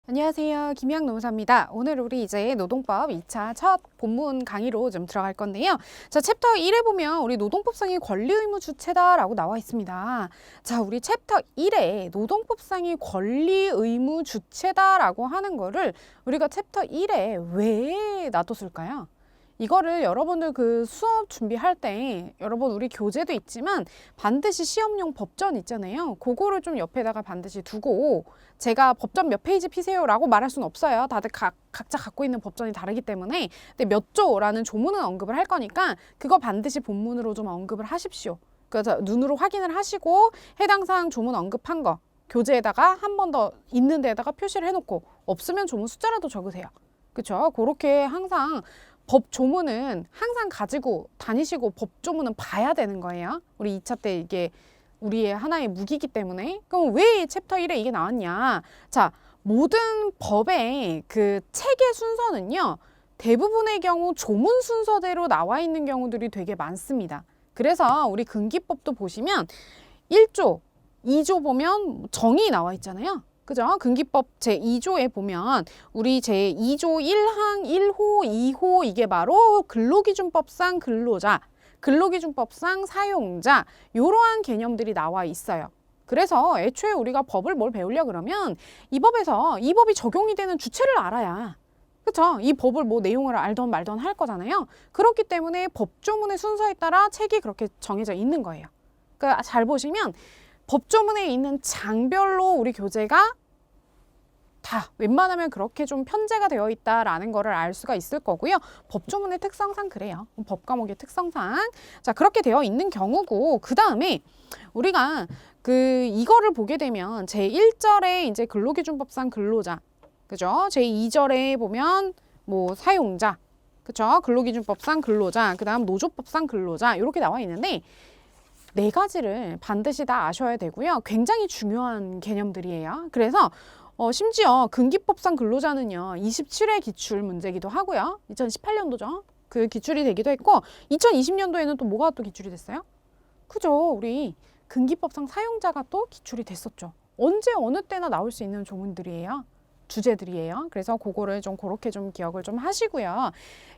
안녕하세요. 김양 노무사입니다. 오늘 우리 이제 노동법 2차 첫 본문 강의로 좀 들어갈 건데요. 자, 챕터 1에 보면 우리 노동법상의 권리 의무 주체다라고 나와 있습니다. 자, 우리 챕터 1에 노동법상의 권리 의무 주체다라고 하는 거를 우리가 챕터 1에 왜 놔뒀을까요? 이거를 여러분들 그 수업 준비할 때 여러분 우리 교재도 있지만 반드시 시험용 법전 있잖아요. 그거를 좀 옆에다가 반드시 두고 제가 법전 몇 페이지 피세요 라고 말할 수는 없어요. 다들 각자 갖고 있는 법전이 다르기 때문에. 근데 몇 조라는 조문은 언급을 할 거니까 그거 반드시 본문으로 좀 언급을 하십시오. 그래서 눈으로 확인을 하시고 해당 사항 조문 언급한 거 교재에다가 한 번 더 있는 데다가 표시를 해놓고 없으면 조문 숫자라도 적으세요. 그렇죠? 그렇게 항상 법 조문은 항상 가지고 다니시고 법 조문은 봐야 되는 거예요. 우리 2차 때 이게 우리의 하나의 무기이기 때문에. 그럼 왜 챕터 1에 이게 나왔냐? 자, 모든 법의 그 책의 순서는요. 대부분의 경우 조문 순서대로 나와 있는 경우들이 되게 많습니다. 그래서 우리 근기법도 보시면 1조, 2조 보면 정의 나와 있잖아요. 그죠? 근기법 제2조에 보면 우리 제2조 1항, 1호, 2호 이게 바로 근로기준법상 근로자, 근로기준법상 사용자 이러한 개념들이 나와 있어요. 그래서 애초에 우리가 법을 뭘 배우려 그러면 이 법에서 이 법이 적용이 되는 주체를 알아야 그렇죠? 이 법을 뭐 내용을 알던 말던 할 거잖아요. 그렇기 때문에 법조문의 순서에 따라 책이 그렇게 정해져 있는 거예요. 그러니까 잘 보시면 법조문에 있는 장별로 우리 교재가 다 웬만하면 그렇게 좀 편제가 되어 있다라는 거를 알 수가 있을 거고요. 법조문의 특성상 그래요. 법 과목의 특성상. 자, 그렇게 되어 있는 경우고 그 다음에 우리가 이거를 보게 되면 제1절에 이제 근로기준법상 근로자, 그죠? 제2절에 보면 뭐 사용자, 그죠? 근로기준법상 근로자, 그 다음 노조법상 근로자 이렇게 나와 있는데 네 가지를 반드시 다 아셔야 되고요. 굉장히 중요한 개념들이에요. 그래서 심지어 근기법상 근로자는요. 27회 기출 문제기도 하고요. 2018년도죠. 그 기출이 되기도 했고 2020년도에는 또 뭐가 또 기출이 됐어요? 그죠. 우리 근기법상 사용자가 또 기출이 됐었죠. 언제 어느 때나 나올 수 있는 조문들이에요. 주제들이에요. 그래서 그거를 좀 그렇게 좀 기억을 좀 하시고요.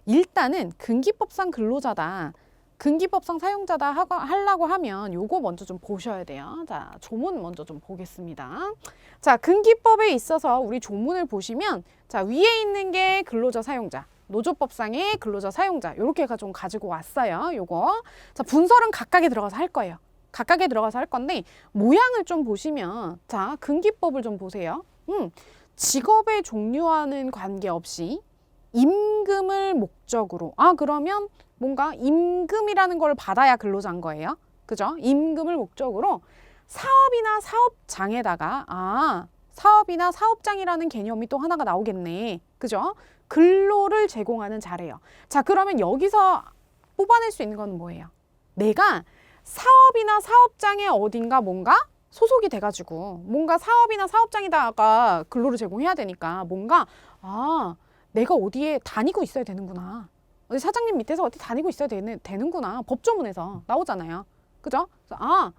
일단은 근기법상 근로자다. 근기법상 사용자다 하려고 하면 요거 먼저 좀 보셔야 돼요. 자, 조문 먼저 좀 보겠습니다. 자, 근기법에 있어서 우리 조문을 보시면 자, 위에 있는 게 근로자 사용자, 노조법상의 근로자 사용자 이렇게가 좀 가지고 왔어요. 요거. 자, 분설은 각각에 들어가서 할 거예요. 각각에 들어가서 할 건데 모양을 좀 보시면 자, 근기법을 좀 보세요. 직업의 종류와는 관계없이 임금을 목적으로 그러면 뭔가 임금이라는 걸 받아야 근로자인 거예요. 그죠? 임금을 목적으로 사업이나 사업장에다가 사업이나 사업장이라는 개념이 또 하나가 나오겠네. 그죠? 근로를 제공하는 자래요. 자, 그러면 여기서 뽑아낼 수 있는 건 뭐예요? 내가 사업이나 사업장에 어딘가 뭔가 소속이 돼가지고 뭔가 사업이나 사업장에다가 근로를 제공해야 되니까 뭔가 내가 어디에 다니고 있어야 되는구나. 어디 사장님 밑에서 어디 다니고 있어야 되는구나. 법조문에서 나오잖아요. 그죠? 그래서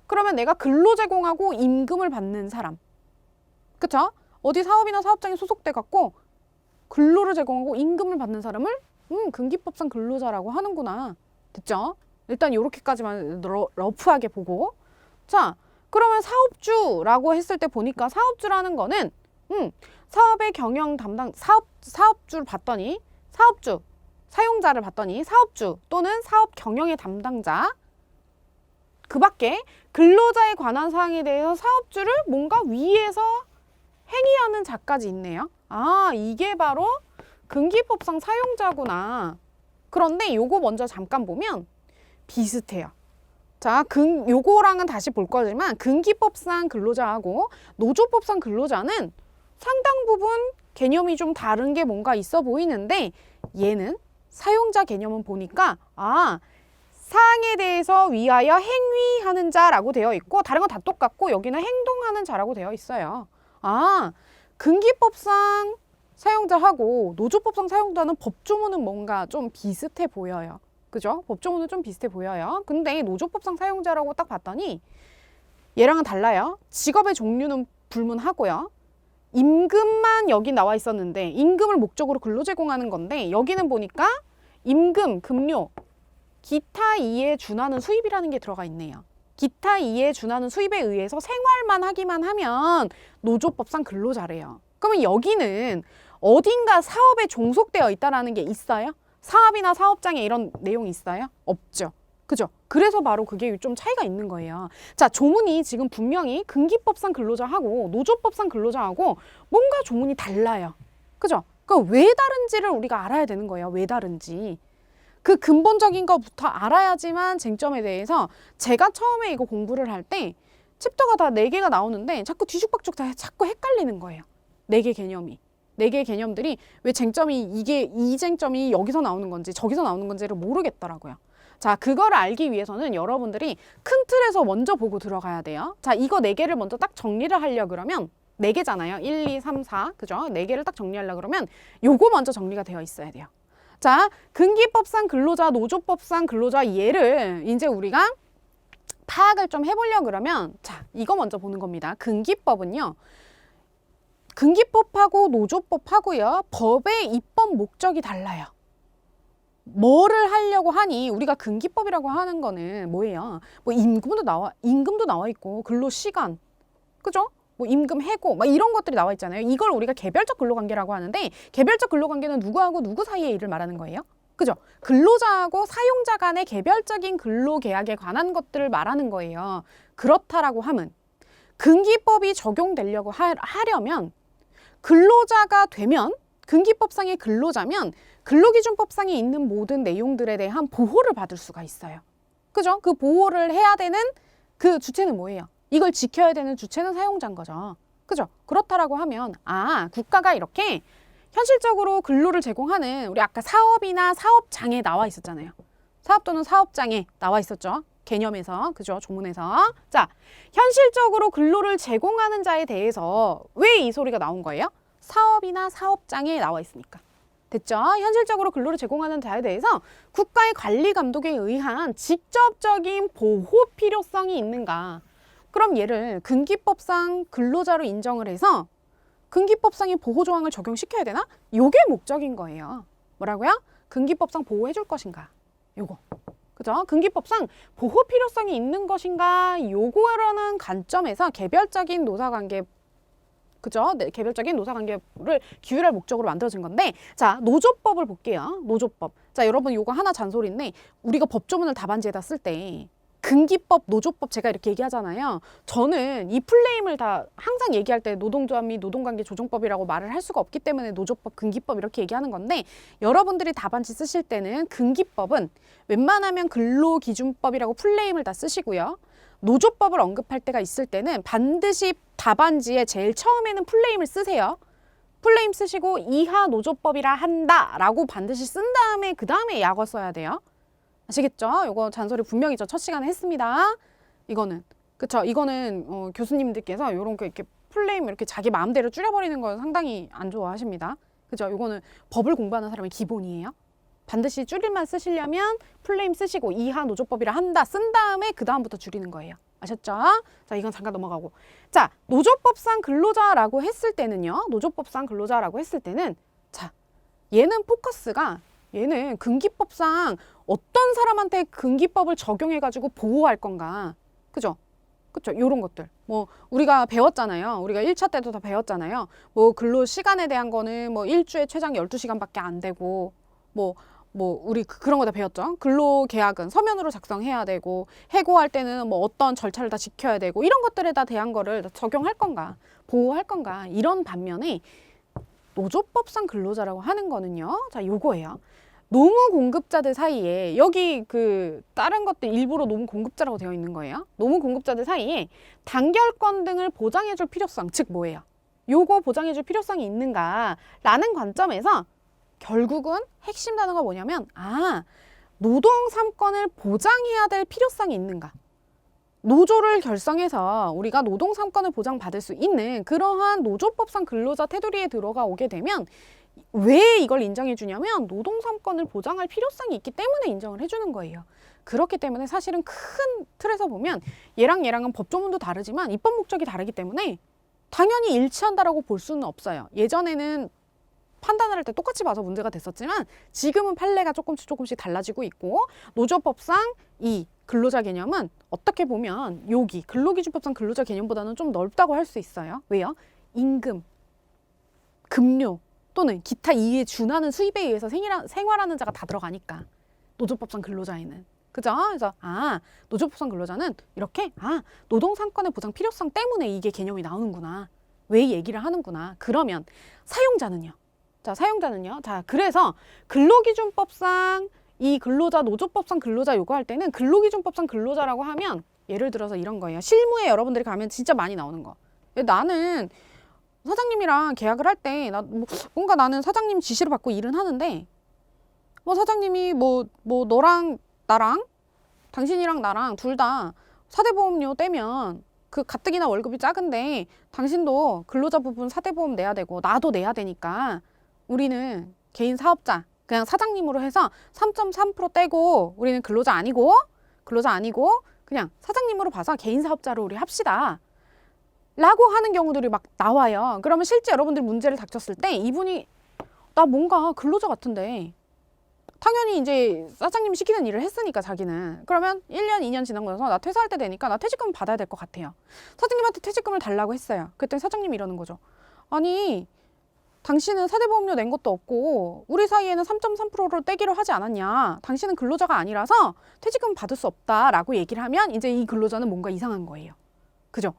그러면 내가 근로 제공하고 임금을 받는 사람. 그쵸? 어디 사업이나 사업장에 소속돼 갖고 근로를 제공하고 임금을 받는 사람을 근기법상 근로자라고 하는구나. 됐죠? 일단 요렇게까지만 러프하게 보고. 자, 그러면 사업주라고 했을 때 보니까 사업주라는 거는 사업의 경영 담당 사업주를 봤더니 사업주 사용자를 봤더니 사업주 또는 사업 경영의 담당자 그 밖에 근로자에 관한 사항에 대해서 사업주를 뭔가 위에서 행위하는 자까지 있네요. 이게 바로 근기법상 사용자구나. 그런데 요거 먼저 잠깐 보면 비슷해요. 자, 요거랑은 다시 볼 거지만 근기법상 근로자하고 노조법상 근로자는 상당 부분 개념이 좀 다른 게 뭔가 있어 보이는데 얘는 사용자 개념은 보니까 사항에 대해서 위하여 행위하는 자라고 되어 있고 다른 건 다 똑같고 여기는 행동하는 자라고 되어 있어요. 근기법상 사용자하고 노조법상 사용자는 법조문은 뭔가 좀 비슷해 보여요. 그죠? 법조문은 좀 비슷해 보여요. 근데 노조법상 사용자라고 딱 봤더니 얘랑은 달라요. 직업의 종류는 불문하고요. 임금만 여기 나와 있었는데 임금을 목적으로 근로 제공하는 건데 여기는 보니까 임금, 급료, 기타 이에 준하는 수입이라는 게 들어가 있네요. 기타 이에 준하는 수입에 의해서 생활만 하기만 하면 노조법상 근로자래요. 그러면 여기는 어딘가 사업에 종속되어 있다는 게 있어요? 사업이나 사업장에 이런 내용이 있어요? 없죠. 그죠? 그래서 바로 그게 좀 차이가 있는 거예요. 자, 조문이 지금 분명히 근기법상 근로자하고 노조법상 근로자하고 뭔가 조문이 달라요. 그죠? 그럼 왜 다른지를 우리가 알아야 되는 거예요. 왜 다른지. 그 근본적인 것부터 알아야지만 쟁점에 대해서 제가 처음에 이거 공부를 할 때 챕터가 다 4개가 나오는데 자꾸 뒤죽박죽 다 자꾸 헷갈리는 거예요. 4개 개념이. 4개의 개념들이 왜 쟁점이 이 쟁점이 여기서 나오는 건지 저기서 나오는 건지를 모르겠더라고요. 자, 그걸 알기 위해서는 여러분들이 큰 틀에서 먼저 보고 들어가야 돼요. 자, 이거 4개를 먼저 딱 정리를 하려 그러면 4개잖아요. 1, 2, 3, 4. 그죠? 4개를 딱 정리하려 그러면 요거 먼저 정리가 되어 있어야 돼요. 자, 근기법상 근로자, 노조법상 근로자 얘를 이제 우리가 파악을 좀 해보려 그러면 자, 이거 먼저 보는 겁니다. 근기법은요. 근기법하고 노조법하고요. 법의 입법 목적이 달라요. 뭐를 하려고 하니 우리가 근기법이라고 하는 거는 뭐예요? 뭐 임금도 나와 있고 근로시간. 그죠? 뭐 임금 해고 막 이런 것들이 나와 있잖아요. 이걸 우리가 개별적 근로관계라고 하는데 개별적 근로관계는 누구하고 누구 사이의 일을 말하는 거예요? 그죠? 근로자하고 사용자 간의 개별적인 근로계약에 관한 것들을 말하는 거예요. 그렇다라고 하면 근기법이 적용되려고 하려면 근로자가 되면 근기법상의 근로자면 근로기준법상에 있는 모든 내용들에 대한 보호를 받을 수가 있어요. 그죠? 그 보호를 해야 되는 그 주체는 뭐예요? 이걸 지켜야 되는 주체는 사용자인 거죠. 그죠? 그렇다라고 하면 국가가 이렇게 현실적으로 근로를 제공하는 우리 아까 사업이나 사업장에 나와 있었잖아요. 사업 또는 사업장에 나와 있었죠. 개념에서, 그죠? 조문에서. 자, 현실적으로 근로를 제공하는 자에 대해서 왜 이 소리가 나온 거예요? 사업이나 사업장에 나와 있으니까. 됐죠? 현실적으로 근로를 제공하는 자에 대해서 국가의 관리 감독에 의한 직접적인 보호 필요성이 있는가? 그럼 얘를 근기법상 근로자로 인정을 해서 근기법상의 보호조항을 적용시켜야 되나? 요게 목적인 거예요. 뭐라고요? 근기법상 보호해 줄 것인가? 요거. 그죠? 근기법상 보호 필요성이 있는 것인가? 요거라는 관점에서 개별적인 노사관계 그죠? 네, 개별적인 노사관계를 규율할 목적으로 만들어진 건데 자, 노조법을 볼게요. 노조법. 자, 여러분 요거 하나 잔소리인데 우리가 법조문을 답안지에다 쓸 때 근기법, 노조법 제가 이렇게 얘기하잖아요. 저는 이 플레임을 다 항상 얘기할 때 노동조합 및 노동관계 조정법이라고 말을 할 수가 없기 때문에 노조법, 근기법 이렇게 얘기하는 건데 여러분들이 답안지 쓰실 때는 근기법은 웬만하면 근로기준법이라고 플레임을 다 쓰시고요. 노조법을 언급할 때가 있을 때는 반드시 답안지에 제일 처음에는 플레임을 쓰세요. 플레임 쓰시고 이하 노조법이라 한다라고 반드시 쓴 다음에 그 다음에 약어 써야 돼요. 아시겠죠? 이거 잔소리 분명히 저 첫 시간에 했습니다. 이거는 그쵸? 이거는 교수님들께서 이런 거 이렇게 플레임 이렇게 자기 마음대로 줄여버리는 거 상당히 안 좋아하십니다. 그죠? 이거는 법을 공부하는 사람의 기본이에요. 반드시 줄임말 쓰시려면 플레임 쓰시고 이하 노조법이라 한다 쓴 다음에 그 다음부터 줄이는 거예요. 아셨죠? 자, 이건 잠깐 넘어가고. 자, 노조법상 근로자라고 했을 때는요. 노조법상 근로자라고 했을 때는 자, 얘는 포커스가 얘는 근기법상 어떤 사람한테 근기법을 적용해가지고 보호할 건가. 그죠? 그쵸? 요런 것들. 뭐, 우리가 배웠잖아요. 우리가 1차 때도 다 배웠잖아요. 뭐, 근로 시간에 대한 거는 뭐, 일주에 최장 12시간밖에 안 되고, 우리 그런 거 다 배웠죠. 근로계약은 서면으로 작성해야 되고, 해고할 때는 뭐 어떤 절차를 다 지켜야 되고, 이런 것들에 다 대한 거를 적용할 건가, 보호할 건가, 이런 반면에 노조법상 근로자라고 하는 거는요. 자, 요거예요. 노무 공급자들 사이에 여기 그 다른 것들 일부러 노무 공급자라고 되어 있는 거예요. 노무 공급자들 사이에 단결권 등을 보장해 줄 필요성, 즉 뭐예요? 요거 보장해 줄 필요성이 있는가라는 관점에서 결국은 핵심 단어가 뭐냐면 노동 3권을 보장해야 될 필요성이 있는가? 노조를 결성해서 우리가 노동 3권을 보장받을 수 있는 그러한 노조법상 근로자 테두리에 들어가 오게 되면 왜 이걸 인정해 주냐면 노동 3권을 보장할 필요성이 있기 때문에 인정을 해주는 거예요. 그렇기 때문에 사실은 큰 틀에서 보면 얘랑은 법조문도 다르지만 입법 목적이 다르기 때문에 당연히 일치한다라고 볼 수는 없어요. 예전에는 판단을 할 때 똑같이 봐서 문제가 됐었지만 지금은 판례가 조금씩 달라지고 있고 노조법상 이 근로자 개념은 어떻게 보면 여기 근로기준법상 근로자 개념보다는 좀 넓다고 할 수 있어요. 왜요? 임금, 급료 또는 기타 이에 준하는 수입에 의해서 생활하는 자가 다 들어가니까 노조법상 근로자에는. 그죠? 그래서 노조법상 근로자는 이렇게 노동상권의 보장 필요성 때문에 이게 개념이 나오는구나. 왜 얘기를 하는구나. 그러면 사용자는요? 자, 그래서 근로기준법상 이 근로자, 노조법상 근로자 요구할 때는 근로기준법상 근로자라고 하면 예를 들어서 이런 거예요. 실무에 여러분들이 가면 진짜 많이 나오는 거. 나는 사장님이랑 계약을 할 때 뭔가 나는 사장님 지시를 받고 일은 하는데 사장님이 너랑 나랑 당신이랑 나랑 둘 다 사대보험료 떼면 그 가뜩이나 월급이 작은데 당신도 근로자 부분 사대보험 내야 되고 나도 내야 되니까 우리는 개인 사업자 그냥 사장님으로 해서 3.3% 떼고 우리는 근로자 아니고 그냥 사장님으로 봐서 개인 사업자로 우리 합시다 라고 하는 경우들이 막 나와요. 그러면 실제 여러분들 문제를 닥쳤을 때 이분이 나 뭔가 근로자 같은데 당연히 이제 사장님이 시키는 일을 했으니까 자기는 그러면 1년, 2년 지나고 나서 나 퇴사할 때 되니까 나 퇴직금 받아야 될 것 같아요. 사장님한테 퇴직금을 달라고 했어요. 그랬더니 사장님이 이러는 거죠. 아니 당신은 사대보험료 낸 것도 없고 우리 사이에는 3.3%로 떼기로 하지 않았냐. 당신은 근로자가 아니라서 퇴직금 받을 수 없다라고 얘기를 하면 이제 이 근로자는 뭔가 이상한 거예요. 그죠?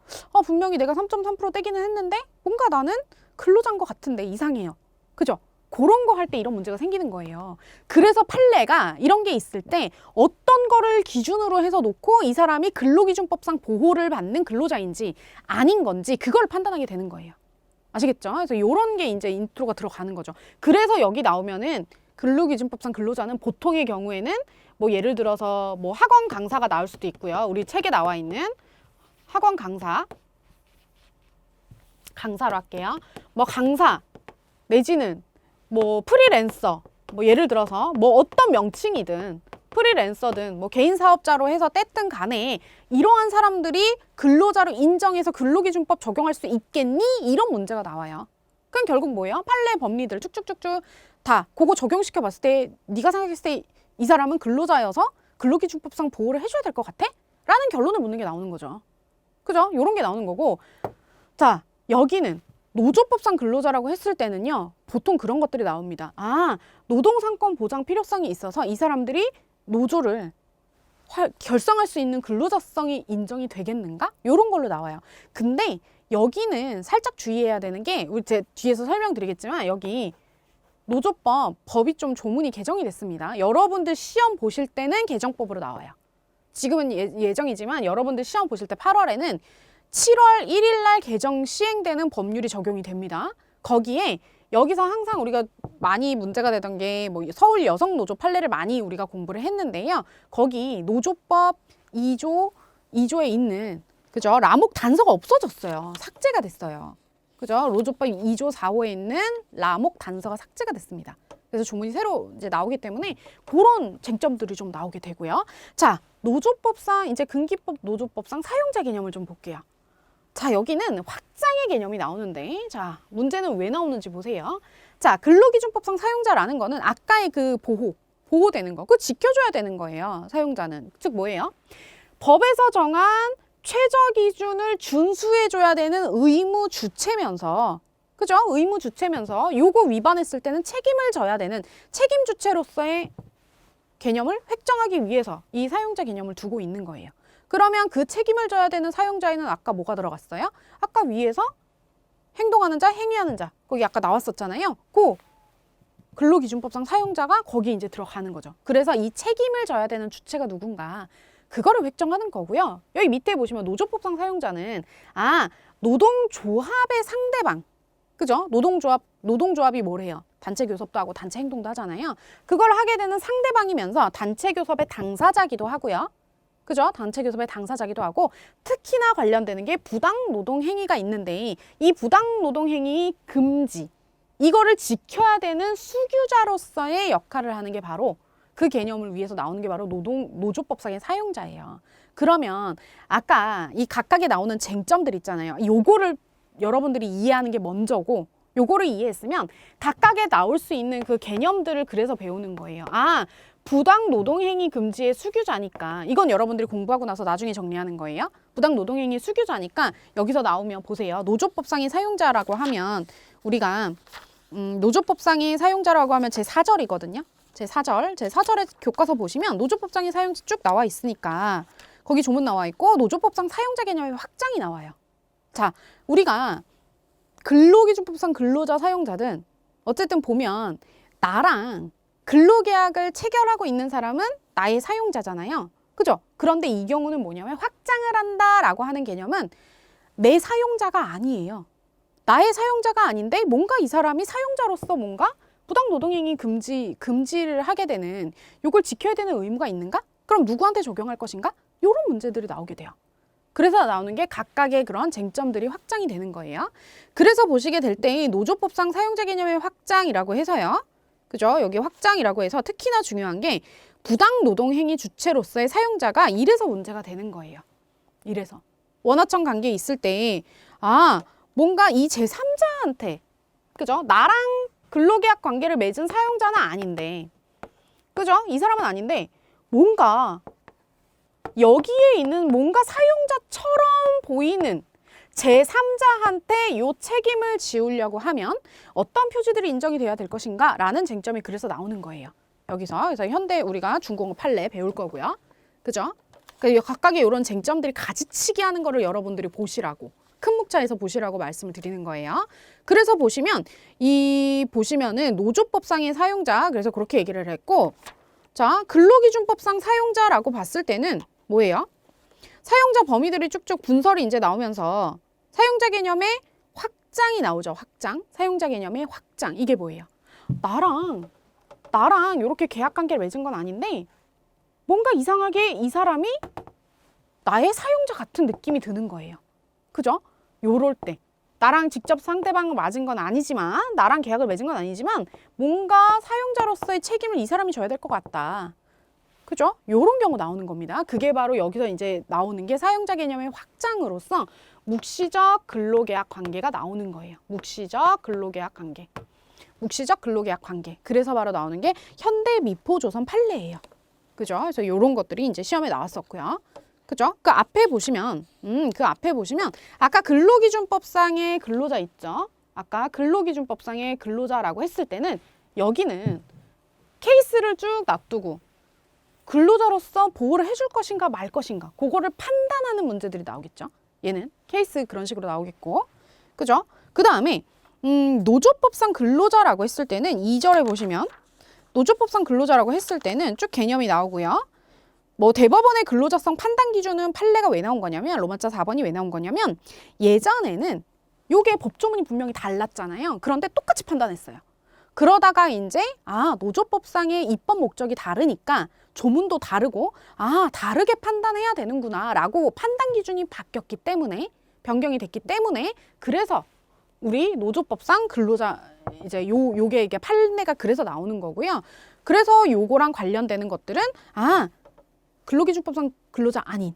분명히 내가 3.3% 떼기는 했는데 뭔가 나는 근로자인 것 같은데 이상해요. 그죠? 그런 거 할 때 이런 문제가 생기는 거예요. 그래서 판례가 이런 게 있을 때 어떤 거를 기준으로 해서 놓고 이 사람이 근로기준법상 보호를 받는 근로자인지 아닌 건지 그걸 판단하게 되는 거예요. 아시겠죠? 그래서 이런 게 이제 인트로가 들어가는 거죠. 그래서 여기 나오면은 근로기준법상 근로자는 보통의 경우에는 예를 들어서 학원 강사가 나올 수도 있고요. 우리 책에 나와 있는 학원 강사로 할게요. 강사 내지는 프리랜서 예를 들어서 어떤 명칭이든 프리랜서든 개인 사업자로 해서 뗐든 간에 이러한 사람들이 근로자로 인정해서 근로기준법 적용할 수 있겠니? 이런 문제가 나와요. 그럼 결국 뭐예요? 판례 법리들 쭉쭉쭉쭉 다 그거 적용시켜 봤을 때 네가 생각했을 때 이 사람은 근로자여서 근로기준법상 보호를 해줘야 될 것 같아? 라는 결론을 묻는 게 나오는 거죠. 그죠? 요런 게 나오는 거고 자 여기는 노조법상 근로자라고 했을 때는요. 보통 그런 것들이 나옵니다. 노동상권 보장 필요성이 있어서 이 사람들이 노조를 결성할 수 있는 근로자성이 인정이 되겠는가? 요런 걸로 나와요. 근데 여기는 살짝 주의해야 되는 게 우리 제 뒤에서 설명드리겠지만 여기 노조법 법이 좀 조문이 개정이 됐습니다. 여러분들 시험 보실 때는 개정법으로 나와요. 지금은 예정이지만 여러분들 시험 보실 때 8월에는 7월 1일 날 개정 시행되는 법률이 적용이 됩니다. 거기에 여기서 항상 우리가 많이 문제가 되던 게 서울 여성노조 판례를 많이 우리가 공부를 했는데요. 거기 노조법 2조에 있는 그죠? 라목 단서가 없어졌어요. 삭제가 됐어요. 그죠? 노조법 2조 4호에 있는 라목 단서가 삭제가 됐습니다. 그래서 조문이 새로 이제 나오기 때문에 그런 쟁점들이 좀 나오게 되고요. 자, 노조법상 이제 근기법 노조법상 사용자 개념을 좀 볼게요. 자, 여기는 확장의 개념이 나오는데 자, 문제는 왜 나오는지 보세요. 자, 근로기준법상 사용자라는 거는 아까의 그 보호되는 거, 그거 지켜줘야 되는 거예요. 사용자는. 즉 뭐예요? 법에서 정한 최저 기준을 준수해줘야 되는 의무 주체면서 그죠? 의무 주체면서 요거 위반했을 때는 책임을 져야 되는 책임 주체로서의 개념을 획정하기 위해서 이 사용자 개념을 두고 있는 거예요. 그러면 그 책임을 져야 되는 사용자에는 아까 뭐가 들어갔어요? 아까 위에서 행동하는 자, 행위하는 자. 거기 아까 나왔었잖아요. 그 근로기준법상 사용자가 거기 이제 들어가는 거죠. 그래서 이 책임을 져야 되는 주체가 누군가 그거를 획정하는 거고요. 여기 밑에 보시면 노조법상 사용자는 노동조합의 상대방. 그죠? 노동조합이 뭐래요? 단체 교섭도 하고 단체 행동도 하잖아요. 그걸 하게 되는 상대방이면서 단체 교섭의 당사자기도 하고요. 그죠? 단체 교섭의 당사자기도 하고 특히나 관련되는 게 부당 노동 행위가 있는데 이 부당 노동 행위 금지 이거를 지켜야 되는 수규자로서의 역할을 하는 게 바로 그 개념을 위해서 나오는 게 바로 노조법상의 사용자예요. 그러면 아까 이 각각에 나오는 쟁점들 있잖아요. 요거를 여러분들이 이해하는 게 먼저고 요거를 이해했으면 각각에 나올 수 있는 그 개념들을 그래서 배우는 거예요. 아, 부당 노동행위 금지의 수규자니까 이건 여러분들이 공부하고 나서 나중에 정리하는 거예요. 부당 노동행위 수규자니까 여기서 나오면 보세요. 노조법상의 사용자라고 하면 우리가 노조법상의 사용자라고 하면 제4절이거든요. 제4절의 교과서 보시면 노조법상의 사용자 쭉 나와 있으니까 거기 조문 나와 있고 노조법상 사용자 개념의 확장이 나와요. 자, 우리가 근로기준법상 근로자 사용자든 어쨌든 보면 나랑 근로계약을 체결하고 있는 사람은 나의 사용자잖아요. 그죠? 그런데 이 경우는 뭐냐면 확장을 한다라고 하는 개념은 내 사용자가 아니에요. 나의 사용자가 아닌데 뭔가 이 사람이 사용자로서 뭔가 부당노동행위 금지를 하게 되는 요걸 지켜야 되는 의무가 있는가? 그럼 누구한테 적용할 것인가? 이런 문제들이 나오게 돼요. 그래서 나오는 게 각각의 그런 쟁점들이 확장이 되는 거예요. 그래서 보시게 될 때 노조법상 사용자 개념의 확장이라고 해서요. 그죠? 여기 확장이라고 해서 특히나 중요한 게 부당노동행위 주체로서의 사용자가 이래서 문제가 되는 거예요. 이래서. 원하청 관계에 있을 때 아, 뭔가 이 제3자한테 그죠? 나랑 근로계약 관계를 맺은 사용자는 아닌데 그죠? 이 사람은 아닌데 뭔가 여기에 있는 뭔가 사용자처럼 보이는 제3자한테 요 책임을 지우려고 하면 어떤 표지들이 인정이 돼야 될 것인가 라는 쟁점이 그래서 나오는 거예요. 여기서 그래서 현대 우리가 중공업 판례 배울 거고요. 그죠? 그러니까 각각의 이런 쟁점들이 가지치기 하는 거를 여러분들이 보시라고 큰 묵차에서 보시라고 말씀을 드리는 거예요. 그래서 보시면은 노조법상의 사용자 그래서 그렇게 얘기를 했고 자 근로기준법상 사용자라고 봤을 때는 뭐예요? 사용자 범위들이 쭉쭉 분설이 이제 나오면서 사용자 개념의 확장이 나오죠. 확장. 사용자 개념의 확장. 이게 뭐예요? 나랑 이렇게 계약 관계를 맺은 건 아닌데 뭔가 이상하게 이 사람이 나의 사용자 같은 느낌이 드는 거예요. 그죠? 요럴 때. 나랑 직접 상대방을 맞은 건 아니지만 나랑 계약을 맺은 건 아니지만 뭔가 사용자로서의 책임을 이 사람이 져야 될 것 같다. 그죠? 요런 경우 나오는 겁니다. 그게 바로 여기서 이제 나오는 게 사용자 개념의 확장으로서 묵시적 근로계약 관계가 나오는 거예요. 묵시적 근로계약 관계. 그래서 바로 나오는 게 현대미포조선 판례예요. 그죠? 그래서 요런 것들이 이제 시험에 나왔었고요. 그죠? 그 앞에 보시면 아까 근로기준법상의 근로자 있죠? 아까 근로기준법상의 근로자라고 했을 때는 여기는 케이스를 쭉 놔두고 근로자로서 보호를 해줄 것인가 말 것인가 그거를 판단하는 문제들이 나오겠죠. 얘는 케이스 그런 식으로 나오겠고 그죠? 그 다음에 노조법상 근로자라고 했을 때는 2절에 보시면 노조법상 근로자라고 했을 때는 쭉 개념이 나오고요. 뭐 대법원의 근로자성 판단 기준은 판례가 왜 나온 거냐면 로마자 4번이 왜 나온 거냐면 예전에는 요게 법조문이 분명히 달랐잖아요. 그런데 똑같이 판단했어요. 그러다가 이제 노조법상의 입법 목적이 다르니까 조문도 다르고 다르게 판단해야 되는구나 라고 판단 기준이 바뀌었기 때문에 변경이 됐기 때문에 그래서 우리 노조법상 근로자 이제 요게 이게 판례가 그래서 나오는 거고요. 그래서 요거랑 관련되는 것들은 근로기준법상 근로자 아닌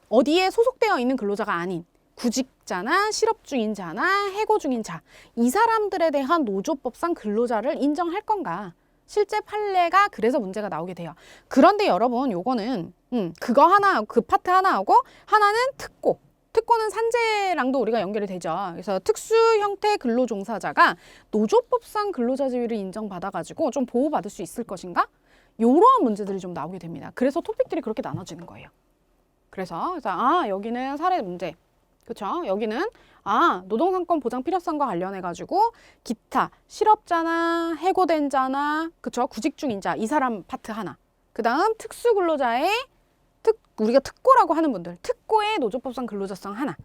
어디에 소속되어 있는 근로자가 아닌 구직자나 실업 중인 자나 해고 중인 자 이 사람들에 대한 노조법상 근로자를 인정할 건가 실제 판례가 그래서 문제가 나오게 돼요. 그런데 여러분 요거는 그거 하나 그 파트 하나하고 하나는 특고는 산재랑도 우리가 연결이 되죠. 그래서 특수 형태 근로종사자가 노조법상 근로자 지위를 인정받아가지고 좀 보호받을 수 있을 것인가? 이러한 문제들이 좀 나오게 됩니다. 그래서 토픽들이 그렇게 나눠지는 거예요. 그래서 여기는 사례 문제, 그렇죠? 여기는 노동상권 보장 필요성과 관련해가지고 기타 실업자나 해고된 자나 그렇죠? 구직 중인 자 이 사람 파트 하나. 그 다음 특수근로자의 우리가 특고라고 하는 분들 특고의 노조법상 근로자성 하나.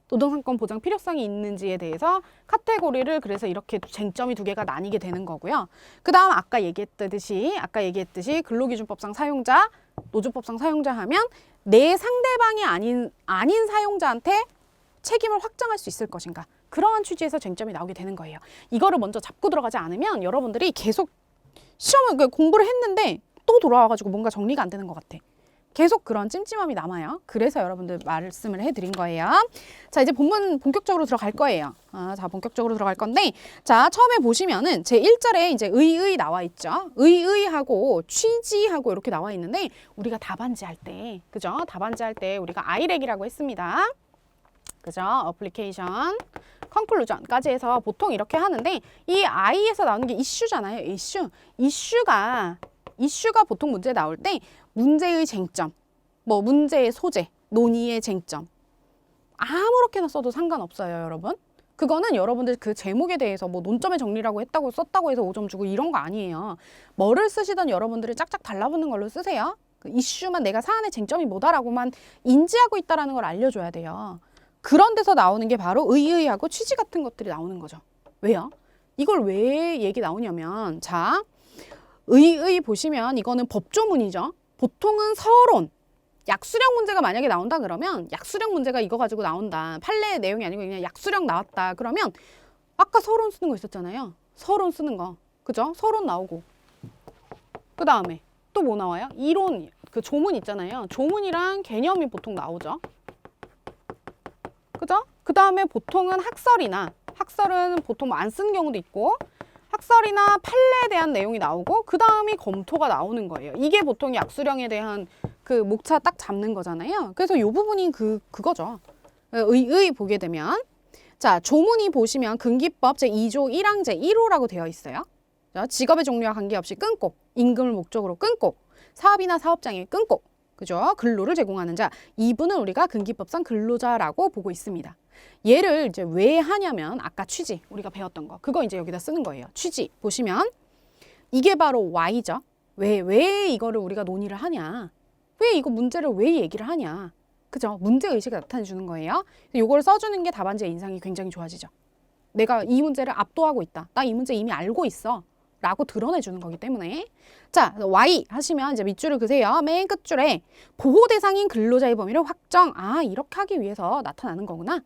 노동상권 보장 필요성이 있는지에 대해서 카테고리를 그래서 이렇게 쟁점이 두 개가 나뉘게 되는 거고요. 그 다음 아까 얘기했듯이 근로기준법상 사용자, 노조법상 사용자 하면 내 상대방이 아닌 사용자한테 책임을 확정할 수 있을 것인가. 그러한 취지에서 쟁점이 나오게 되는 거예요. 이거를 먼저 잡고 들어가지 않으면 여러분들이 계속 시험을 공부를 했는데 또 돌아와가지고 뭔가 정리가 안 되는 것 같아. 계속 그런 찜찜함이 남아요. 그래서 여러분들 말씀을 해드린 거예요. 자, 이제 본문 본격적으로 들어갈 거예요. 자, 본격적으로 들어갈 건데, 자, 처음에 보시면은 제 1절에 이제 의의 나와 있죠. 의의하고 취지하고 이렇게 나와 있는데, 우리가 답안지 할 때, 그죠? 답안지 할 때 우리가 아이렉이라고 했습니다. 그죠? 어플리케이션, 컨클루전까지 해서 보통 이렇게 하는데, 이 I에서 나오는 게 이슈잖아요. 이슈가 보통 문제 나올 때 문제의 쟁점, 뭐 문제의 소재, 논의의 쟁점 아무렇게나 써도 상관없어요, 여러분. 그거는 여러분들 그 제목에 대해서 뭐 논점의 정리라고 했다고 썼다고 해서 5점 주고 이런 거 아니에요. 뭐를 쓰시던 여러분들이 짝짝 달라붙는 걸로 쓰세요. 그 이슈만 내가 사안의 쟁점이 뭐다라고만 인지하고 있다라는 걸 알려줘야 돼요. 그런 데서 나오는 게 바로 의의하고 취지 같은 것들이 나오는 거죠. 왜요? 이걸 왜 얘기 나오냐면, 자, 의의 보시면 이거는 법조문이죠. 보통은 서론, 약수령 문제가 만약에 나온다 그러면 약수령 문제가 이거 가지고 나온다. 판례 내용이 아니고 그냥 약수령 나왔다. 그러면 아까 서론 쓰는 거 있었잖아요. 서론 쓰는 거. 그죠? 서론 나오고. 그 다음에 또 뭐 나와요? 이론, 그 조문 있잖아요. 조문이랑 개념이 보통 나오죠. 그죠? 그 다음에 보통은 학설은 보통 안 쓰는 경우도 있고, 학설이나 판례에 대한 내용이 나오고 그 다음이 검토가 나오는 거예요. 이게 보통 약수령에 대한 그 목차 딱 잡는 거잖아요. 그래서 이 부분이 그거죠. 의의 보게 되면, 자, 조문이 보시면 금기법 제2조 1항 제1호라고 되어 있어요. 자, 직업의 종류와 관계없이 끊고, 임금을 목적으로 끊고, 사업이나 사업장에 끊고, 그죠? 근로를 제공하는 자, 이분은 우리가 금기법상 근로자라고 보고 있습니다. 얘를 이제 왜 하냐면 아까 취지 우리가 배웠던 거, 그거 이제 여기다 쓰는 거예요. 취지 보시면 이게 바로 Y죠. 왜 이거를 우리가 논의를 하냐? 왜 이거 문제를 왜 얘기를 하냐? 그죠? 문제의식을 나타내 주는 거예요. 요걸 써주는 게 답안지의 인상이 굉장히 좋아지죠. 내가 이 문제를 압도하고 있다. 나 이 문제 이미 알고 있어. 라고 드러내주는 거기 때문에. 자, Y 하시면 이제 밑줄을 그세요. 맨 끝줄에 보호 대상인 근로자의 범위를 확정. 이렇게 하기 위해서 나타나는 거구나.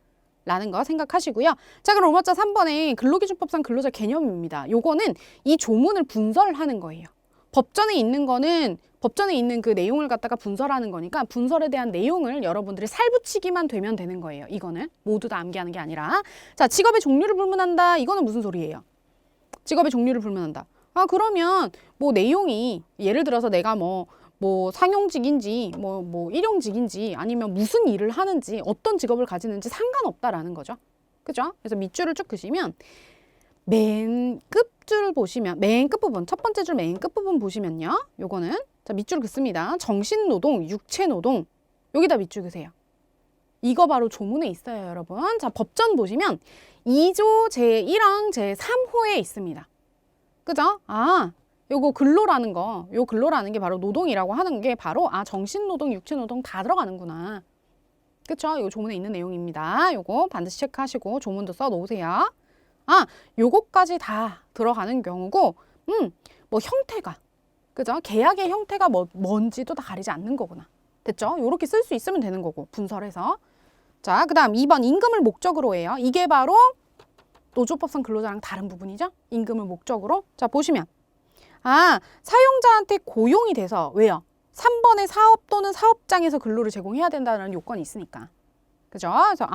라는 거 생각하시고요. 자, 그럼 로마자 3번에 근로기준법상 근로자 개념입니다. 요거는 이 조문을 분설하는 거예요. 법전에 있는 거는 법전에 있는 그 내용을 갖다가 분설하는 거니까 분설에 대한 내용을 여러분들이 살붙이기만 되면 되는 거예요. 이거는 모두 다 암기하는 게 아니라. 자, 직업의 종류를 불문한다. 이거는 무슨 소리예요? 직업의 종류를 불문한다. 그러면 뭐 내용이 예를 들어서 내가 뭐 상용직인지 뭐 일용직인지 아니면 무슨 일을 하는지 어떤 직업을 가지는지 상관없다라는 거죠. 그죠? 그래서 밑줄을 쭉 그시면 맨 끝줄 보시면 맨 끝부분 첫 번째 줄 맨 끝부분 보시면요. 요거는 자, 밑줄 긋습니다. 정신노동, 육체노동 여기다 밑줄 그세요. 이거 바로 조문에 있어요, 여러분. 자, 법전 보시면 2조 제1항 제3호에 있습니다. 그죠? 요거 근로라는 거, 요 근로라는 게 바로 노동이라고 하는 게 바로 정신노동, 육체노동 다 들어가는구나. 그쵸? 요 조문에 있는 내용입니다. 요거 반드시 체크하시고 조문도 써 놓으세요. 요거까지 다 들어가는 경우고, 뭐 형태가, 그죠? 계약의 형태가 뭔지도 다 가리지 않는 거구나. 됐죠? 요렇게 쓸 수 있으면 되는 거고, 분설해서. 자, 그 다음 2번 임금을 목적으로 해요. 이게 바로 노조법상 근로자랑 다른 부분이죠? 임금을 목적으로. 자, 보시면. 사용자한테 고용이 돼서, 왜요? 3번에 사업 또는 사업장에서 근로를 제공해야 된다는 요건이 있으니까. 그죠? 그래서,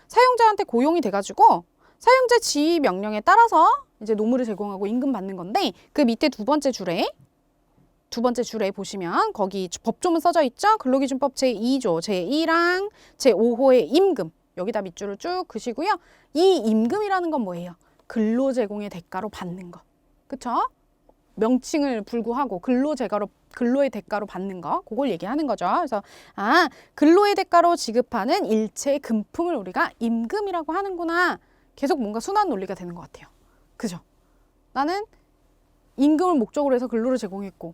사용자한테 고용이 돼가지고, 사용자 지휘 명령에 따라서 이제 노무를 제공하고 임금 받는 건데, 그 밑에 두 번째 줄에 보시면, 거기 법조문 써져 있죠? 근로기준법 제2조, 제1항, 제5호의 임금. 여기다 밑줄을 쭉 그시고요. 이 임금이라는 건 뭐예요? 근로 제공의 대가로 받는 거. 그쵸? 명칭을 불구하고 근로의 대가로 받는 거. 그걸 얘기하는 거죠. 그래서 근로의 대가로 지급하는 일체 금품을 우리가 임금이라고 하는구나. 계속 뭔가 순환 논리가 되는 것 같아요. 그죠? 나는 임금을 목적으로 해서 근로를 제공했고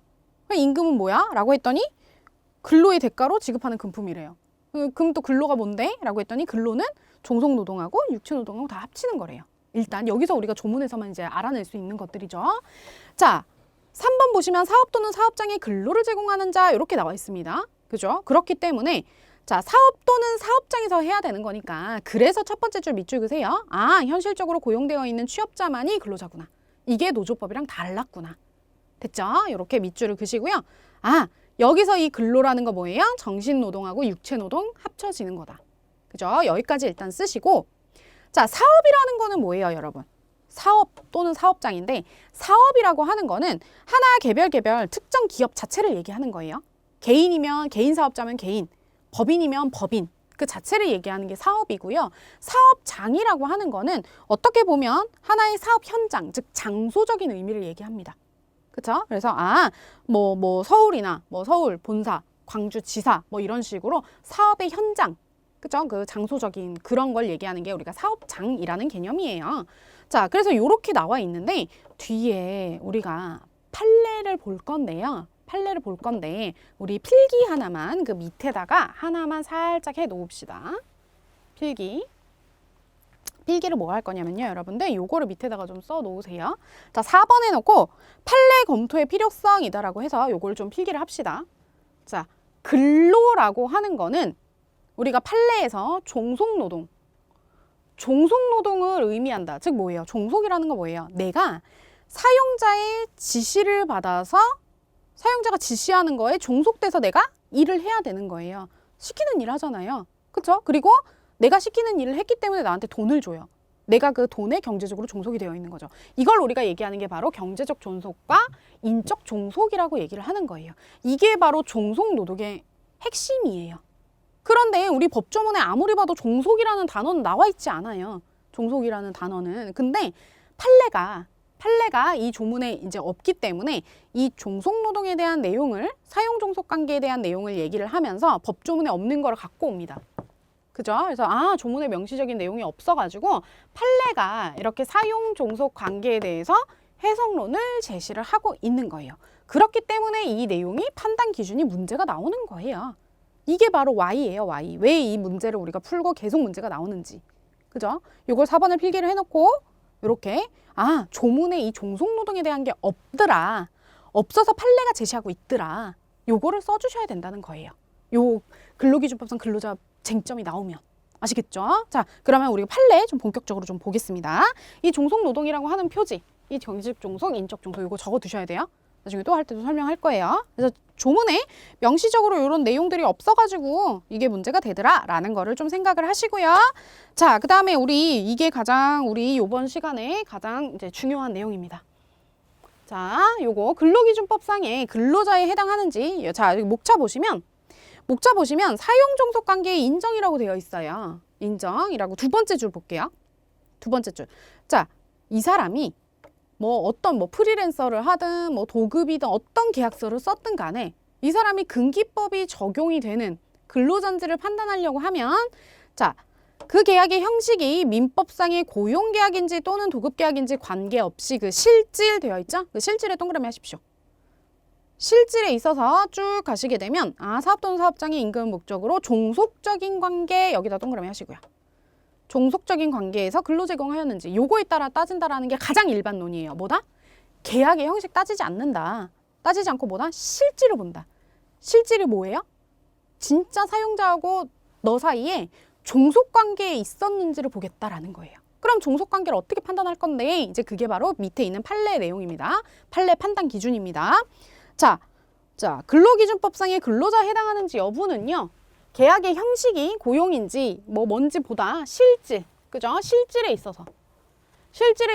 임금은 뭐야? 라고 했더니 근로의 대가로 지급하는 금품이래요. 그럼 또 근로가 뭔데? 라고 했더니 근로는 종속노동하고 육체노동하고 다 합치는 거래요. 일단 여기서 우리가 조문에서만 이제 알아낼 수 있는 것들이죠. 자, 3번 보시면 사업 또는 사업장에 근로를 제공하는 자 이렇게 나와 있습니다. 그죠? 그렇기 때문에 자, 사업 또는 사업장에서 해야 되는 거니까 그래서 첫 번째 줄 밑줄 그세요. 현실적으로 고용되어 있는 취업자만이 근로자구나. 이게 노조법이랑 달랐구나. 됐죠? 이렇게 밑줄을 그시고요. 여기서 이 근로라는 거 뭐예요? 정신노동하고 육체노동 합쳐지는 거다. 그죠? 여기까지 일단 쓰시고, 자, 사업이라는 거는 뭐예요, 여러분? 사업 또는 사업장인데, 사업이라고 하는 거는 하나 개별 특정 기업 자체를 얘기하는 거예요. 개인이면 개인 사업자면 개인, 법인이면 법인, 그 자체를 얘기하는 게 사업이고요. 사업장이라고 하는 거는 어떻게 보면 하나의 사업 현장, 즉 장소적인 의미를 얘기합니다. 그렇죠? 그래서 서울이나 서울 본사, 광주 지사 이런 식으로 사업의 현장, 그죠? 그 장소적인 그런 걸 얘기하는 게 우리가 사업장이라는 개념이에요. 자, 그래서 이렇게 나와 있는데 뒤에 우리가 판례를 볼 건데요. 판례를 볼 건데 우리 필기 하나만 그 밑에다가 하나만 살짝 해 놓읍시다. 필기를 뭐 할 거냐면요, 여러분들 요거를 밑에다가 좀 써 놓으세요. 자, 4번에 놓고 판례 검토의 필요성이다라고 해서 요걸 좀 필기를 합시다. 자, 근로라고 하는 거는 우리가 판례에서 종속노동을 의미한다. 즉 뭐예요? 종속이라는 거 뭐예요? 내가 사용자의 지시를 받아서 사용자가 지시하는 거에 종속돼서 내가 일을 해야 되는 거예요. 시키는 일 하잖아요. 그렇죠? 그리고 내가 시키는 일을 했기 때문에 나한테 돈을 줘요. 내가 그 돈에 경제적으로 종속이 되어 있는 거죠. 이걸 우리가 얘기하는 게 바로 경제적 종속과 인적 종속이라고 얘기를 하는 거예요. 이게 바로 종속노동의 핵심이에요. 그런데 우리 법조문에 아무리 봐도 종속이라는 단어는 나와 있지 않아요. 종속이라는 단어는. 근데 판례가 이 조문에 이제 없기 때문에 이 종속노동에 대한 내용을, 사용종속관계에 대한 내용을 얘기를 하면서 법조문에 없는 걸 갖고 옵니다. 그죠? 그래서 조문에 명시적인 내용이 없어가지고 판례가 이렇게 사용종속관계에 대해서 해석론을 제시를 하고 있는 거예요. 그렇기 때문에 이 내용이 판단 기준이 문제가 나오는 거예요. 이게 바로 Y예요, Y. 왜 이 문제를 우리가 풀고 계속 문제가 나오는지. 그죠? 요걸 4번을 필기를 해놓고 이렇게 조문에 이 종속노동에 대한 게 없더라. 없어서 판례가 제시하고 있더라. 요거를 써주셔야 된다는 거예요. 요 근로기준법상 근로자 쟁점이 나오면. 아시겠죠? 자, 그러면 우리가 판례 좀 본격적으로 좀 보겠습니다. 이 종속노동이라고 하는 표지, 이 경제적 종속, 인적 종속 이거 적어 두셔야 돼요. 나중에 또 할 때도 설명할 거예요. 그래서 조문에 명시적으로 이런 내용들이 없어가지고 이게 문제가 되더라라는 거를 좀 생각을 하시고요. 자, 그 다음에 이게 가장 우리 이번 시간에 가장 이제 중요한 내용입니다. 자, 요거 근로기준법상의 근로자에 해당하는지, 자, 여기 목차 보시면 사용종속관계의 인정이라고 되어 있어요. 인정이라고 두 번째 줄 볼게요. 두 번째 줄. 자, 이 사람이 어떤 프리랜서를 하든 도급이든 어떤 계약서를 썼든 간에 이 사람이 근기법이 적용이 되는 근로잔지를 판단하려고 하면 자, 그 계약의 형식이 민법상의 고용계약인지 또는 도급계약인지 관계없이 그 실질 되어 있죠? 그 실질에 동그라미 하십시오. 실질에 있어서 쭉 가시게 되면 사업 또는 사업장의 임금 목적으로 종속적인 관계 여기다 동그라미 하시고요. 종속적인 관계에서 근로 제공하였는지 요거에 따라 따진다라는 게 가장 일반론이에요. 뭐다? 계약의 형식 따지지 않는다. 따지지 않고 뭐다? 실질을 본다. 실질이 뭐예요? 진짜 사용자하고 너 사이에 종속관계에 있었는지를 보겠다라는 거예요. 그럼 종속관계를 어떻게 판단할 건데 이제 그게 바로 밑에 있는 판례 내용입니다. 판례 판단 기준입니다. 자, 근로기준법상의 근로자에 해당하는지 여부는요. 계약의 형식이 고용인지 뭔지 보다 실질, 그죠? 실질에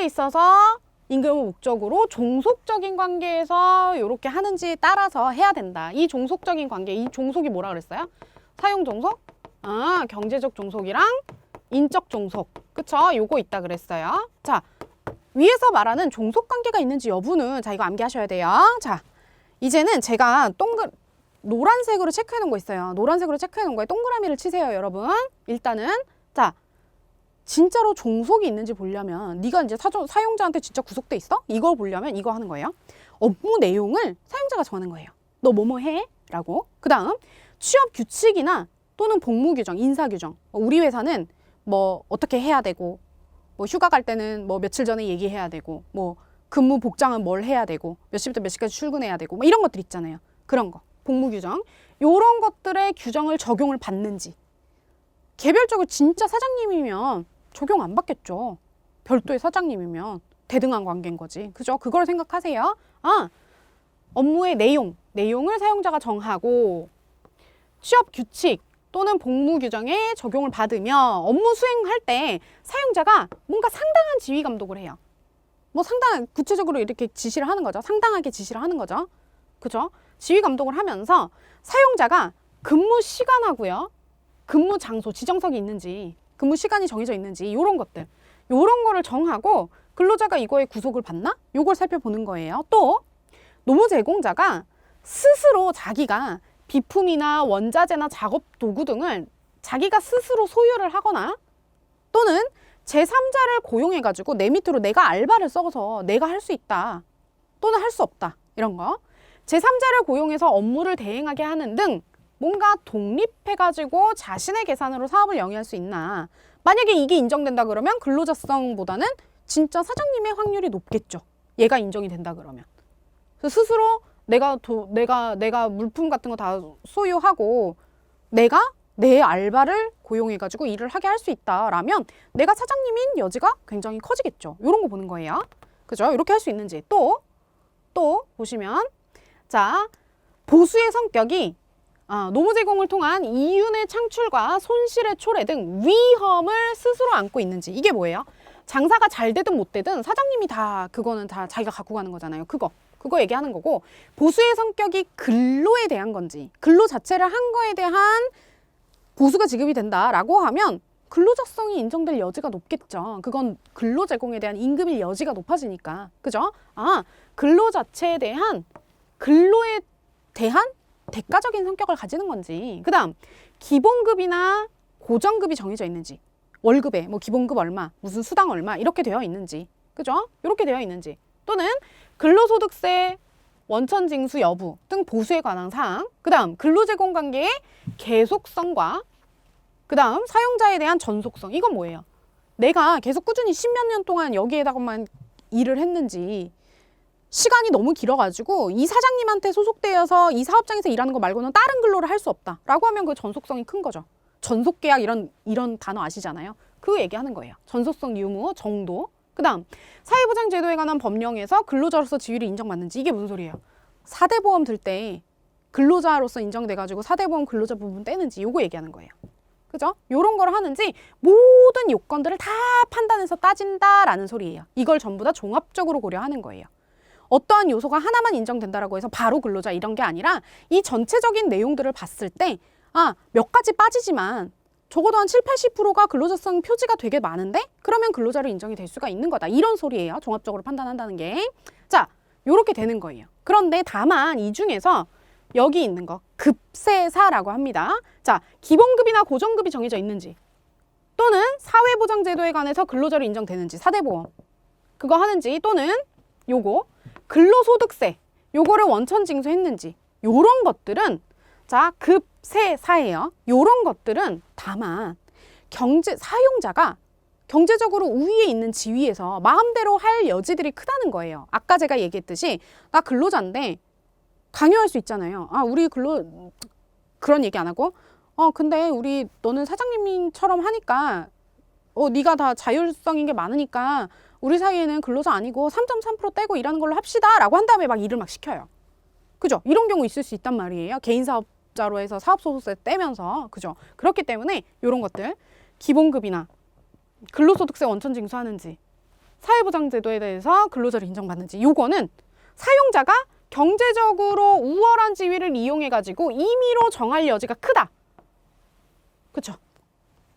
있어서 임금을 목적으로 종속적인 관계에서 이렇게 하는지에 따라서 해야 된다. 이 종속적인 관계, 이 종속이 뭐라 그랬어요? 사용종속? 경제적 종속이랑 인적 종속, 그쵸? 요거 있다 그랬어요. 자, 위에서 말하는 종속관계가 있는지 여부는 자, 이거 암기하셔야 돼요. 자, 이제는 제가 노란색으로 체크해 놓은 거 있어요. 노란색으로 체크해 놓은 거에 동그라미를 치세요, 여러분. 일단은 자, 진짜로 종속이 있는지 보려면 네가 이제 사용자한테 진짜 구속돼 있어? 이걸 보려면 이거 하는 거예요. 업무 내용을 사용자가 정하는 거예요. 너 뭐뭐 해? 라고. 그 다음 취업 규칙이나 또는 복무 규정, 인사 규정. 우리 회사는 어떻게 해야 되고 휴가 갈 때는 며칠 전에 얘기해야 되고 근무 복장은 뭘 해야 되고 몇 시부터 몇 시까지 출근해야 되고 이런 것들 있잖아요. 그런 거. 복무 규정. 요런 것들의 규정을 적용을 받는지. 개별적으로 진짜 사장님이면 적용 안 받겠죠. 별도의 사장님이면 대등한 관계인 거지. 그죠? 그걸 생각하세요. 업무의 내용, 내용을 사용자가 정하고 취업 규칙 또는 복무 규정에 적용을 받으며 업무 수행할 때 사용자가 뭔가 상당한 지휘 감독을 해요. 뭐 상당 구체적으로 이렇게 지시를 하는 거죠. 상당하게 지시를 하는 거죠. 그죠? 지휘 감독을 하면서 사용자가 근무 시간하고요. 근무 장소, 지정석이 있는지, 근무 시간이 정해져 있는지 이런 것들. 이런 거를 정하고 근로자가 이거에 구속을 받나? 요걸 살펴보는 거예요. 또 노무 제공자가 스스로 자기가 비품이나 원자재나 작업 도구 등을 자기가 스스로 소유를 하거나 또는 제3자를 고용해가지고 내 밑으로 내가 알바를 써서 내가 할 수 있다 또는 할 수 없다 이런 거 제3자를 고용해서 업무를 대행하게 하는 등 뭔가 독립해가지고 자신의 계산으로 사업을 영위할 수 있나. 만약에 이게 인정된다 그러면 근로자성보다는 진짜 사장님의 확률이 높겠죠. 얘가 인정이 된다 그러면. 그래서 스스로 내가 물품 같은 거 다 소유하고 내가 내 알바를 고용해가지고 일을 하게 할 수 있다라면 내가 사장님인 여지가 굉장히 커지겠죠. 이런 거 보는 거예요. 그죠? 이렇게 할 수 있는지. 또 보시면 자 보수의 성격이 노무 제공을 통한 이윤의 창출과 손실의 초래 등 위험을 스스로 안고 있는지. 이게 뭐예요? 장사가 잘 되든 못 되든 사장님이 다 그거는 다 자기가 갖고 가는 거잖아요. 그거 얘기하는 거고 보수의 성격이 근로에 대한 건지 근로 자체를 한 거에 대한 보수가 지급이 된다라고 하면 근로자성이 인정될 여지가 높겠죠. 그건 근로 제공에 대한 임금일 여지가 높아지니까. 그죠? 근로 자체에 대한 근로에 대한 대가적인 성격을 가지는 건지. 그다음 기본급이나 고정급이 정해져 있는지. 월급에 뭐 기본급 얼마, 무슨 수당 얼마 이렇게 되어 있는지. 그죠? 이렇게 되어 있는지. 또는 근로소득세 원천 징수 여부 등 보수에 관한 사항. 그다음 근로제공 관계의 계속성과 그다음 사용자에 대한 전속성. 이건 뭐예요? 내가 계속 꾸준히 10몇 년 동안 여기에다가만 일을 했는지 시간이 너무 길어가지고 이 사장님한테 소속되어서 이 사업장에서 일하는 거 말고는 다른 근로를 할 수 없다라고 하면 그 전속성이 큰 거죠. 전속계약 이런 단어 아시잖아요. 그 얘기하는 거예요. 전속성 유무, 정도. 그다음 사회보장제도에 관한 법령에서 근로자로서 지위를 인정받는지. 이게 무슨 소리예요? 4대 보험 들 때 근로자로서 인정돼가지고 4대 보험 근로자 부분 떼는지 요거 얘기하는 거예요. 그죠? 요런 걸 하는지 모든 요건들을 다 판단해서 따진다라는 소리예요. 이걸 전부 다 종합적으로 고려하는 거예요. 어떠한 요소가 하나만 인정된다라고 해서 바로 근로자 이런 게 아니라 이 전체적인 내용들을 봤을 때 몇 가지 빠지지만 적어도 한 70~80%가 근로자성 표지가 되게 많은데 그러면 근로자로 인정이 될 수가 있는 거다. 이런 소리예요. 종합적으로 판단한다는 게. 자, 요렇게 되는 거예요. 그런데 다만 이 중에서 여기 있는 거 급세사라고 합니다. 자, 기본급이나 고정급이 정해져 있는지 또는 사회보장제도에 관해서 근로자로 인정되는지 4대 보험 그거 하는지 또는 요거 근로소득세 요거를 원천 징수했는지 요런 것들은 자 급세사예요. 요런 것들은 다만 사용자가 경제적으로 우위에 있는 지위에서 마음대로 할 여지들이 크다는 거예요. 아까 제가 얘기했듯이 나 근로자인데 강요할 수 있잖아요. 우리 그런 얘기 안 하고 근데 너는 사장님처럼 하니까 네가 다 자율성인 게 많으니까 우리 사이에는 근로자 아니고 3.3% 떼고 일하는 걸로 합시다 라고 한 다음에 막 일을 막 시켜요. 그죠? 이런 경우 있을 수 있단 말이에요. 개인사업자로 해서 사업소득세 떼면서. 그죠? 그렇기 때문에 이런 것들 기본급이나 근로소득세 원천 징수하는지 사회보장제도에 대해서 근로자를 인정받는지 요거는 사용자가 경제적으로 우월한 지위를 이용해가지고 임의로 정할 여지가 크다. 그쵸?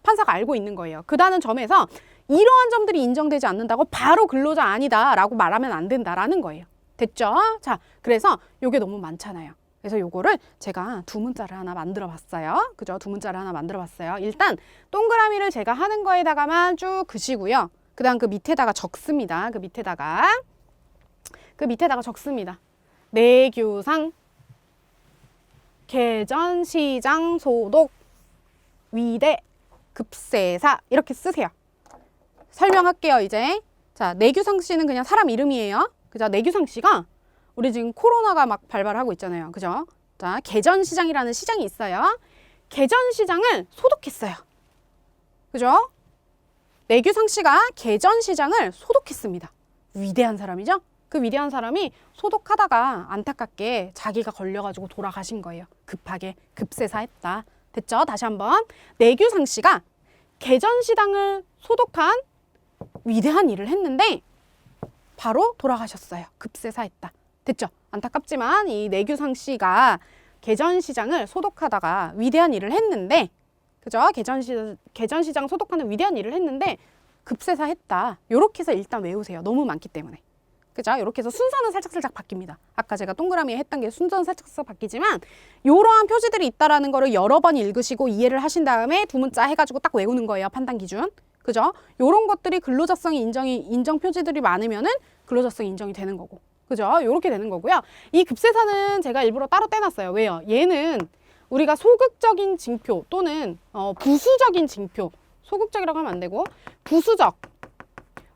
판사가 알고 있는 거예요. 그다는 점에서 이러한 점들이 인정되지 않는다고 바로 근로자 아니다 라고 말하면 안 된다라는 거예요. 됐죠? 자, 그래서 요게 너무 많잖아요. 그래서 요거를 제가 두 문자를 하나 만들어 봤어요. 그죠? 두 문자를 하나 만들어 봤어요. 일단 동그라미를 제가 하는 거에다가만 쭉 그시고요. 그다음 그 밑에다가 적습니다. 그 밑에다가 적습니다. 내규상, 개전시장 소독, 위대, 급세사 이렇게 쓰세요. 설명할게요 이제. 자, 내규상 씨는 그냥 사람 이름이에요. 그죠? 내규상 씨가 우리 지금 코로나가 막 발발하고 있잖아요. 그죠? 자, 개전시장이라는 시장이 있어요. 개전시장을 소독했어요. 그죠? 내규상 씨가 개전시장을 소독했습니다. 위대한 사람이죠? 그 위대한 사람이 소독하다가 안타깝게 자기가 걸려가지고 돌아가신 거예요. 급하게 급세사했다. 됐죠? 다시 한번. 내규상 씨가 개전시당을 소독한 위대한 일을 했는데 바로 돌아가셨어요. 급세사했다. 됐죠? 안타깝지만 이 내규상 씨가 개전시장을 소독하다가 위대한 일을 했는데, 그죠? 개전시장 소독하는 위대한 일을 했는데 급세사했다. 요렇게 해서 일단 외우세요. 너무 많기 때문에. 그죠? 이렇게 해서 순서는 살짝살짝 바뀝니다. 아까 제가 동그라미에 했던 게 순서는 살짝살짝 바뀌지만 이러한 표지들이 있다라는 거를 여러 번 읽으시고 이해를 하신 다음에 두 문자 해가지고 딱 외우는 거예요. 판단 기준. 그죠? 요런 것들이 근로자성이 인정 표지들이 많으면은 근로자성이 인정이 되는 거고. 그죠? 요렇게 되는 거고요. 이 급세사는 제가 일부러 따로 떼놨어요. 왜요? 얘는 우리가 소극적인 징표 또는 부수적인 징표, 소극적이라고 하면 안 되고 부수적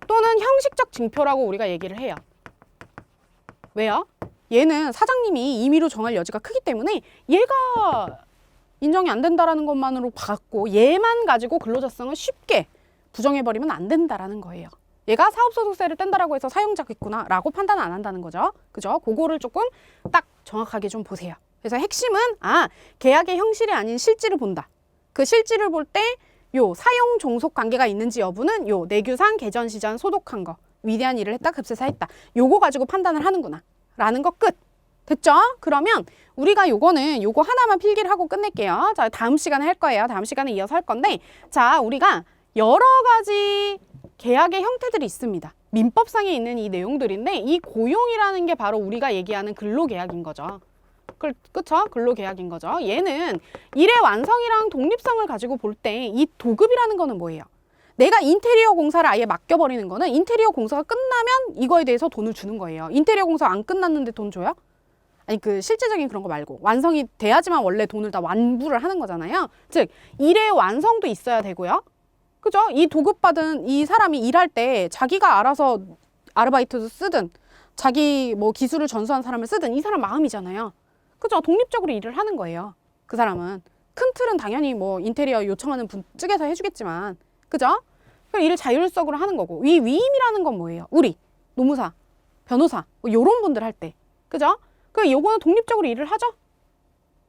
또는 형식적 징표라고 우리가 얘기를 해요. 왜요? 얘는 사장님이 임의로 정할 여지가 크기 때문에 얘가 인정이 안 된다라는 것만으로 봤고 얘만 가지고 근로자성을 쉽게 부정해버리면 안 된다라는 거예요. 얘가 사업소득세를 뗀다라고 해서 사용자겠구나 라고 판단 안 한다는 거죠. 그죠? 그거를 조금 딱 정확하게 좀 보세요. 그래서 핵심은 계약의 형식이 아닌 실질을 본다. 그 실질을 볼 때 요 사용 종속 관계가 있는지 여부는 요 내규상 개전시장 소독한 거 위대한 일을 했다 급세사했다 요거 가지고 판단을 하는구나 라는 거 끝. 됐죠? 그러면 우리가 요거는 요거 하나만 필기를 하고 끝낼게요. 자, 다음 시간에 할 거예요. 다음 시간에 이어서 할 건데, 자, 우리가 여러 가지 계약의 형태들이 있습니다. 민법상에 있는 이 내용들인데 이 고용이라는 게 바로 우리가 얘기하는 근로계약인 거죠. 그쵸? 근로계약인 거죠. 얘는 일의 완성이랑 독립성을 가지고 볼 때 이 도급이라는 거는 뭐예요? 내가 인테리어 공사를 아예 맡겨버리는 거는 인테리어 공사가 끝나면 이거에 대해서 돈을 주는 거예요. 인테리어 공사 안 끝났는데 돈 줘요? 아니 그 실제적인 그런 거 말고 완성이 돼야지만 원래 돈을 다 완부를 하는 거잖아요. 즉 일의 완성도 있어야 되고요. 그죠? 이 도급받은 이 사람이 일할 때 자기가 알아서 아르바이트도 쓰든 자기 뭐 기술을 전수한 사람을 쓰든 이 사람 마음이잖아요. 그죠? 독립적으로 일을 하는 거예요. 그 사람은. 큰 틀은 당연히 뭐 인테리어 요청하는 분 측에서 해주겠지만, 그죠? 그럼 일을 자율적으로 하는 거고. 이 위임이라는 건 뭐예요? 우리, 노무사, 변호사, 뭐 요런 분들 할 때. 그죠? 그 요거는 독립적으로 일을 하죠?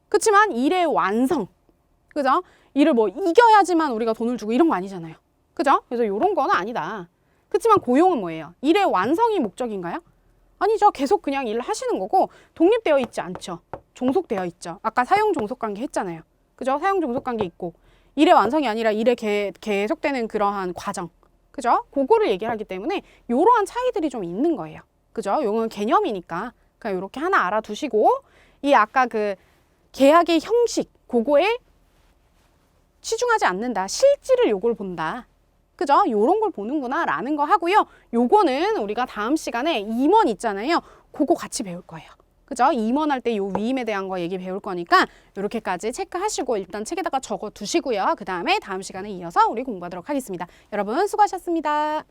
그렇지만 일의 완성. 그죠? 일을 뭐 이겨야지만 우리가 돈을 주고 이런 거 아니잖아요. 그죠? 그래서 요런 거는 아니다. 그렇지만 고용은 뭐예요? 일의 완성이 목적인가요? 아니죠. 계속 그냥 일을 하시는 거고 독립되어 있지 않죠. 종속되어 있죠. 아까 사용 종속관계 했잖아요. 그죠? 사용 종속관계 있고 일의 완성이 아니라 일에 계속되는 그러한 과정. 그죠? 그거를 얘기하기 때문에 이러한 차이들이 좀 있는 거예요. 그죠? 요건 개념이니까 그냥 이렇게 하나 알아두시고 이 아까 그 계약의 형식 그거에 치중하지 않는다. 실질을 요걸 본다. 그죠? 요런 걸 보는구나 라는 거 하고요. 요거는 우리가 다음 시간에 임원 있잖아요. 그거 같이 배울 거예요. 그죠? 임원 할 때 요 위임에 대한 거 얘기 배울 거니까 요렇게까지 체크하시고 일단 책에다가 적어 두시고요. 그 다음에 다음 시간에 이어서 우리 공부하도록 하겠습니다. 여러분 수고하셨습니다.